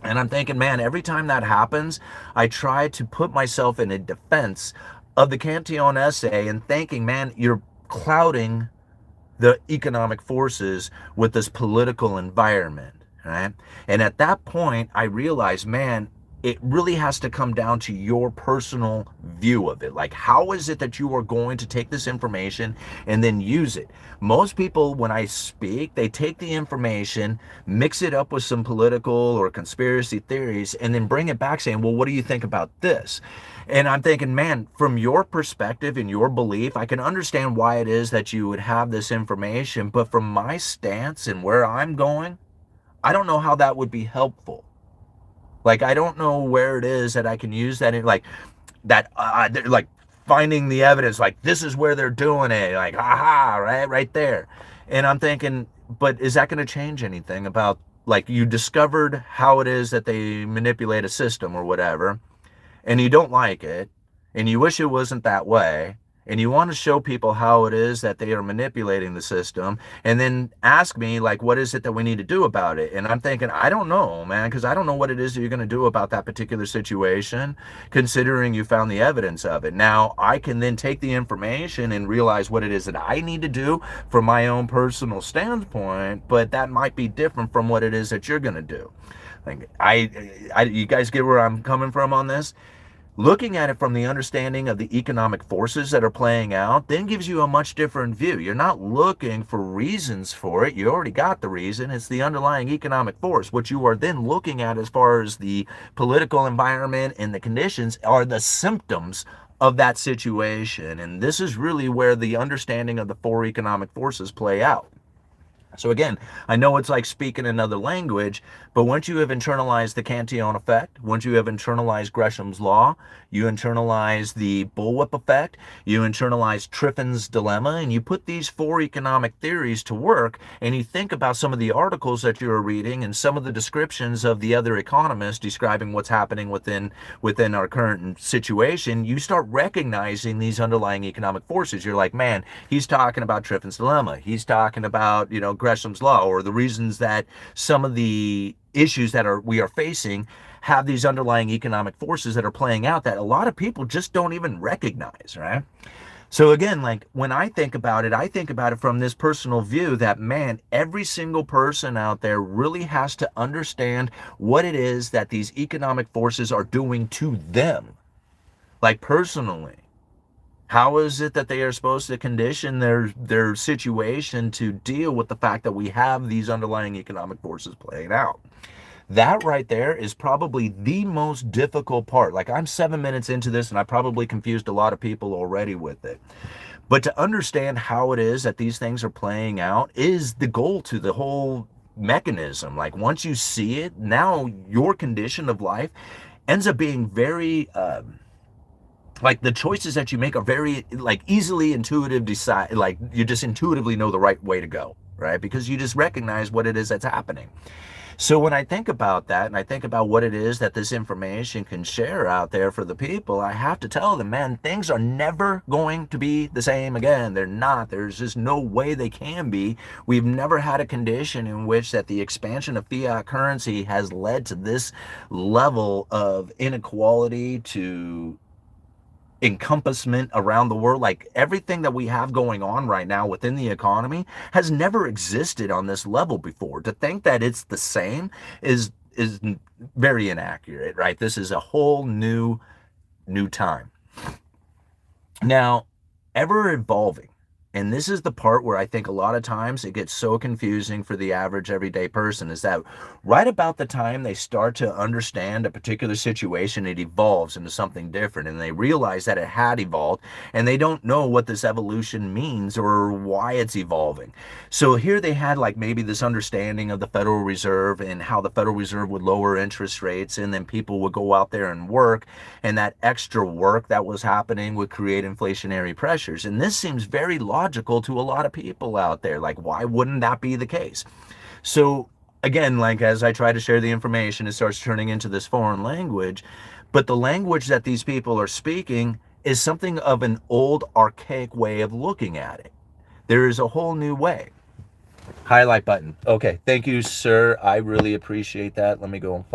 And I'm thinking, man, every time that happens, I try to put myself in a defense of the Cantillon essay and thinking, man, you're clouding the economic forces with this political environment, right? And at that point, I realized, man, it really has to come down to your personal view of it. Like, how is it that you are going to take this information and then use it? Most people, when I speak, they take the information, mix it up with some political or conspiracy theories, and then bring it back saying, well, what do you think about this? And I'm thinking, man, from your perspective and your belief, I can understand why it is that you would have this information. But from my stance and where I'm going, I don't know how that would be helpful. Like, I don't know where it is that I can use that in, like, that, like, finding the evidence, like, this is where they're doing it, like, haha, right there. And I'm thinking, but is that going to change anything about, like, you discovered how it is that they manipulate a system or whatever, and you don't like it, and you wish it wasn't that way, and you want to show people how it is that they are manipulating the system, and then ask me, like, what is it that we need to do about it? And I'm thinking, I don't know, man, because I don't know what it is that you're going to do about that particular situation, considering you found the evidence of it. Now, I can then take the information and realize what it is that I need to do from my own personal standpoint, but that might be different from what it is that you're going to do. Like, you guys get where I'm coming from on this? Looking at it from the understanding of the economic forces that are playing out then gives you a much different view. You're not looking for reasons for it. You already got the reason. It's the underlying economic force. What you are then looking at as far as the political environment and the conditions are the symptoms of that situation. And this is really where the understanding of the four economic forces play out. So again, I know it's like speaking another language, but once you have internalized the Cantillon effect, once you have internalized Gresham's law, you internalize the bullwhip effect, you internalize Triffin's dilemma, and you put these four economic theories to work, and you think about some of the articles that you're reading and some of the descriptions of the other economists describing what's happening within our current situation, you start recognizing these underlying economic forces. You're like, man, he's talking about Triffin's dilemma. He's talking about, Gresham's law, or the reasons that some of the issues that we are facing have these underlying economic forces that are playing out that a lot of people just don't even recognize, right? So again, like, when I think about it from this personal view that, man, every single person out there really has to understand what it is that these economic forces are doing to them, like, personally. How is it that they are supposed to condition their situation to deal with the fact that we have these underlying economic forces playing out? That right there is probably the most difficult part. Like, I'm 7 minutes into this and I probably confused a lot of people already with it. But to understand how it is that these things are playing out is the goal to the whole mechanism. Like, once you see it, now your condition of life ends up being very like, the choices that you make are very, like, easily intuitive, decide, like, you just intuitively know the right way to go, right? Because you just recognize what it is that's happening. So when I think about that and I think about what it is that this information can share out there for the people, I have to tell them, man, things are never going to be the same again. They're not. There's just no way they can be. We've never had a condition in which that the expansion of fiat currency has led to this level of inequality, to encompassment around the world. Like, everything that we have going on right now within the economy has never existed on this level before. To think that it's the same is very inaccurate, right? This is a whole new time. Now, ever evolving. And this is the part where I think a lot of times it gets so confusing for the average everyday person, is that right about the time they start to understand a particular situation, it evolves into something different, and they realize that it had evolved, and they don't know what this evolution means or why it's evolving. So here they had, like, maybe this understanding of the Federal Reserve and how the Federal Reserve would lower interest rates, and then people would go out there and work, and that extra work that was happening would create inflationary pressures. And this seems very logical to a lot of people out there. Like, why wouldn't that be the case? So again, like, as I try to share the information, it starts turning into this foreign language. But the language that these people are speaking is something of an old, archaic way of looking at it. There is a whole new way. Highlight button. Okay, thank you, sir. I really appreciate that. Let me go and